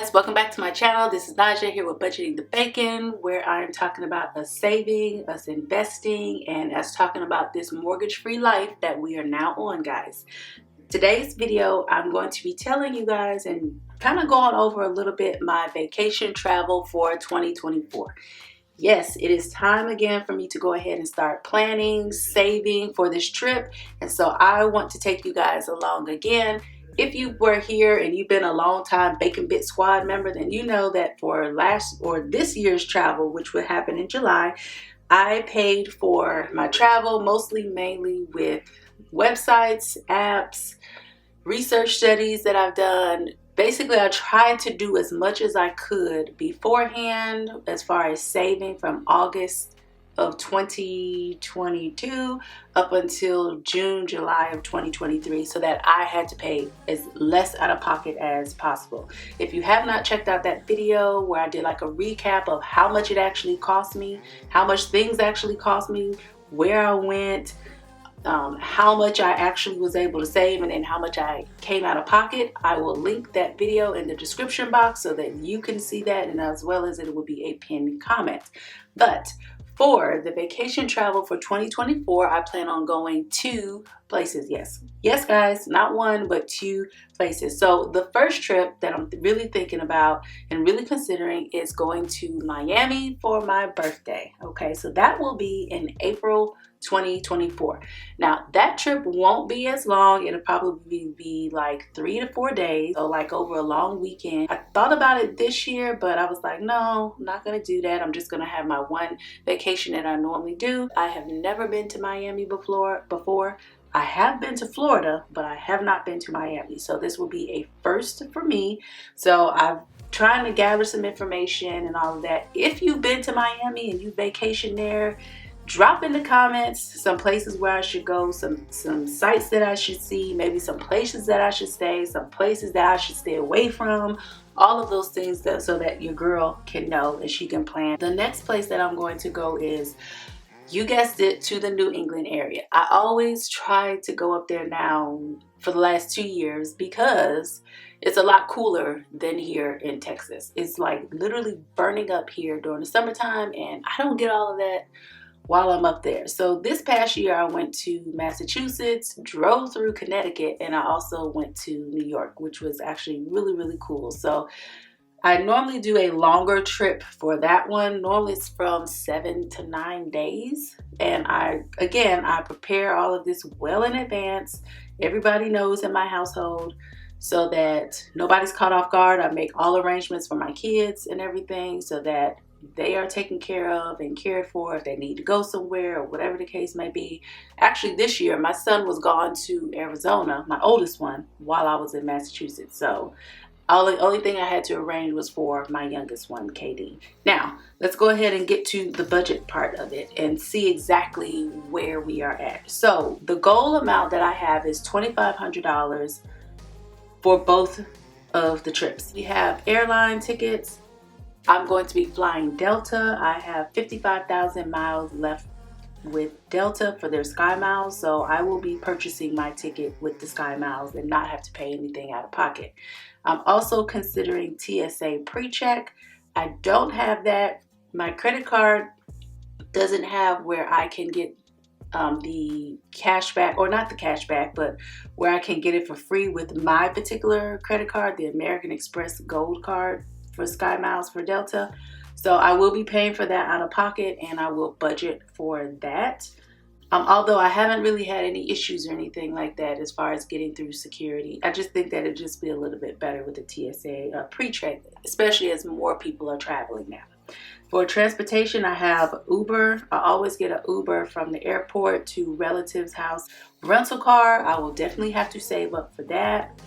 guys, welcome back to my channel. This is Naja here with Budgeting the Bacon, where I'm talking about us saving, us investing, and us talking about this mortgage-free life that we are now on, guys. Today's video, I'm going to be telling you guys and kind of going over a little bit my vacation travel for 2024. Yes, it is time again for me to go ahead and start planning, saving for this trip. And so I want to take you guys along again. If you were here and you've been a long time Bacon Bit Squad member, then you know that for this year's travel, which would happen in July, I paid for my travel mainly with websites, apps, research studies that I've done. Basically, I tried to do as much as I could beforehand as far as saving from August of 2022 up until June, July of 2023, so that I had to pay as less out of pocket as possible. If you have not checked out that video where I did like a recap of how much it actually cost me, how much things actually cost me, where I went, how much I actually was able to save, and then how much I came out of pocket, I will link that video in the description box so that you can see that, and as well as it will be a pinned comment. But for the vacation travel for 2024, I plan on going 2 places. Yes guys, not 1 but 2 places. So the first trip that I'm really thinking about and really considering is going to Miami for my birthday. Okay, so that will be in April 2024. Now that trip won't be as long. It'll probably be like 3 to 4 days, so like over a long weekend. I thought about it this year, but I was like, no, I'm not gonna do that. I'm just gonna have my one vacation that I normally do. I have never been to Miami before. I have been to Florida, but I have not been to Miami, so this will be a first for me. So I'm trying to gather some information and all of that. If you've been to Miami and you vacation there, drop in the comments some places where I should go, some sites that I should see, maybe some places that I should stay, some places that I should stay away from, all of those things so that your girl can know and she can plan. The next place that I'm going to go is, you guessed it, to the New England area. I always try to go up there now for the last 2 years because it's a lot cooler than here in Texas. It's like literally burning up here during the summertime, and I don't get all of that while I'm up there. So this past year I went to Massachusetts, drove through Connecticut, and I also went to New York, which was actually really cool. So I normally do a longer trip for that one. Normally it's from 7 to 9 days. And I prepare all of this well in advance. Everybody knows in my household so that nobody's caught off guard. I make all arrangements for my kids and everything so that they are taken care of and cared for if they need to go somewhere or whatever the case may be. Actually, this year, my son was gone to Arizona, my oldest one, while I was in Massachusetts. So the only thing I had to arrange was for my youngest one, KD. Now, let's go ahead and get to the budget part of it and see exactly where we are at. So the goal amount that I have is $2,500 for both of the trips. We have airline tickets. I'm going to be flying Delta. I have 55,000 miles left with Delta for their Sky Miles, so I will be purchasing my ticket with the Sky Miles and not have to pay anything out of pocket. I'm also considering tsaprecheck. I don't have that. My credit card doesn't have where I can get the cashback, or not the cashback, but where I can get it for free with my particular credit card, the American Express Gold card for Sky Miles for Delta. So I will be paying for that out of pocket, and I will budget for that. Although I haven't really had any issues or anything like that as far as getting through security. I just think that it'd just be a little bit better with the TSA pre-check, especially as more people are traveling now. For transportation, I have Uber. I always get an Uber from the airport to relatives' house. Rental car, I will definitely have to save up for that.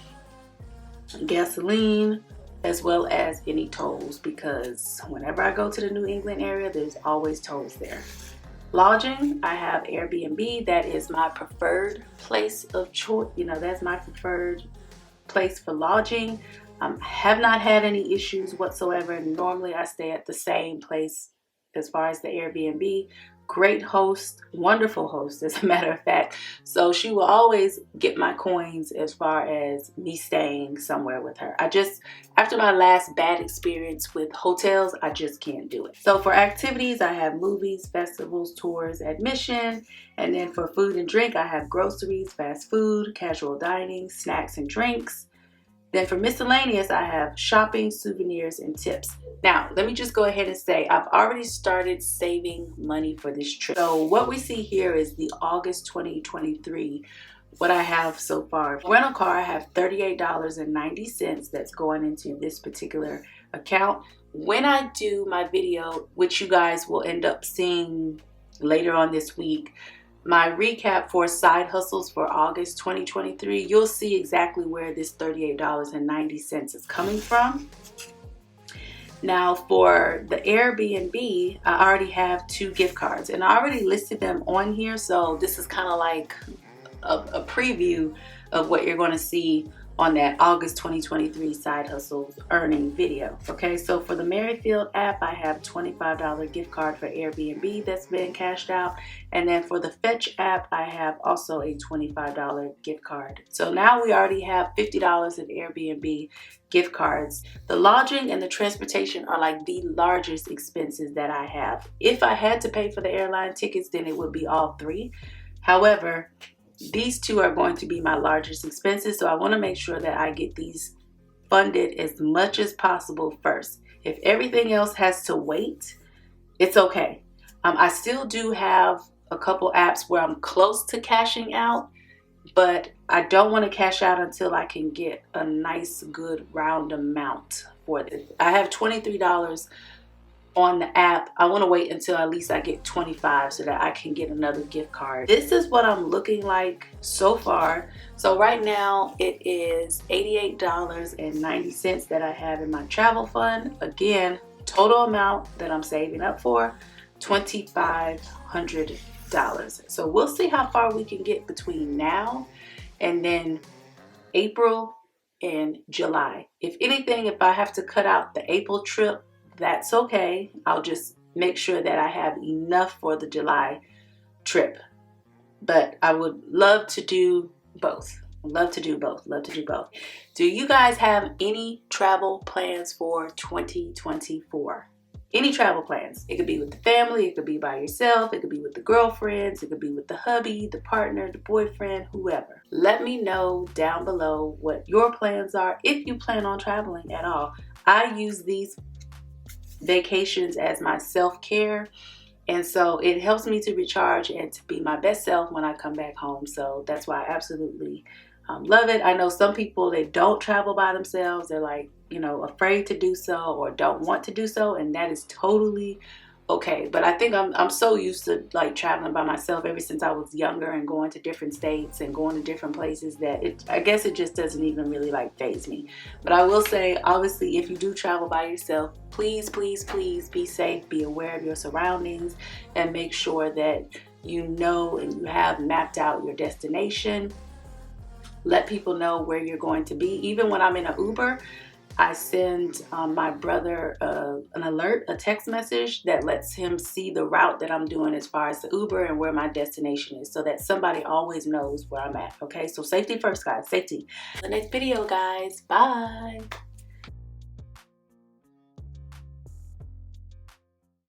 Gasoline, as well as any tolls, because whenever I go to the New England area, there's always tolls there. Lodging, I have Airbnb. That is my preferred place of choice. That's my preferred place for lodging. I have not had any issues whatsoever. Normally I stay at the same place as far as the Airbnb. Great host, wonderful host, as a matter of fact. So she will always get my coins as far as me staying somewhere with her. After my last bad experience with hotels, I just can't do it. So for activities, I have movies, festivals, tours, admission. And then for food and drink, I have groceries, fast food, casual dining, snacks and drinks. Then for miscellaneous, I have shopping, souvenirs, and tips. Now, let me just go ahead and say I've already started saving money for this trip. So what we see here is the August 2023, what I have so far. Rental car, I have $38.90 that's going into this particular account. When I do my video, which you guys will end up seeing later on this week, my recap for side hustles for August 2023, you'll see exactly where this $38.90 is coming from. Now for the Airbnb, I already have 2 gift cards and I already listed them on here. So this is kind of like a preview of what you're going to see on that August 2023 side hustles earning video. Okay, so for the Merryfield app, I have $25 gift card for Airbnb that's been cashed out. And then for the Fetch app, I have also a $25 gift card. So now we already have $50 in Airbnb gift cards. The lodging and the transportation are like the largest expenses that I have. If I had to pay for the airline tickets, then it would be all 3. However, these 2 are going to be my largest expenses, so I want to make sure that I get these funded as much as possible first. If everything else has to wait, it's okay. I still do have a couple apps where I'm close to cashing out, but I don't want to cash out until I can get a nice, good round amount for this. I have $23 on the app. I want to wait until at least I get 25 so that I can get another gift card. This is what I'm looking like so far. So right now it is $88.90 that I have in my travel fund. Again, total amount that I'm saving up for, $2,500. So we'll see how far we can get between now and then April and July. If anything, if I have to cut out the April trip, that's okay. I'll just make sure that I have enough for the July trip. But I would love to do both. Love to do both. Love to do both. Do you guys have any travel plans for 2024? Any travel plans? It could be with the family, it could be by yourself, it could be with the girlfriends, it could be with the hubby, the partner, the boyfriend, whoever. Let me know down below what your plans are if you plan on traveling at all. I use these vacations as my self-care, and so it helps me to recharge and to be my best self when I come back home. So that's why I absolutely love it. I know some people, they don't travel by themselves. They're like, afraid to do so or don't want to do so, and that is totally okay. But I think I'm so used to like traveling by myself ever since I was younger and going to different states and going to different places that I guess it just doesn't even really like faze me. But I will say, obviously, if you do travel by yourself, please, please, please be safe, be aware of your surroundings, and make sure that you know and you have mapped out your destination. Let people know where you're going to be. Even when I'm in an Uber, I send my brother an alert, a text message that lets him see the route that I'm doing as far as the Uber and where my destination is, so that somebody always knows where I'm at. Okay, so safety first, guys, safety. The next video, guys. Bye.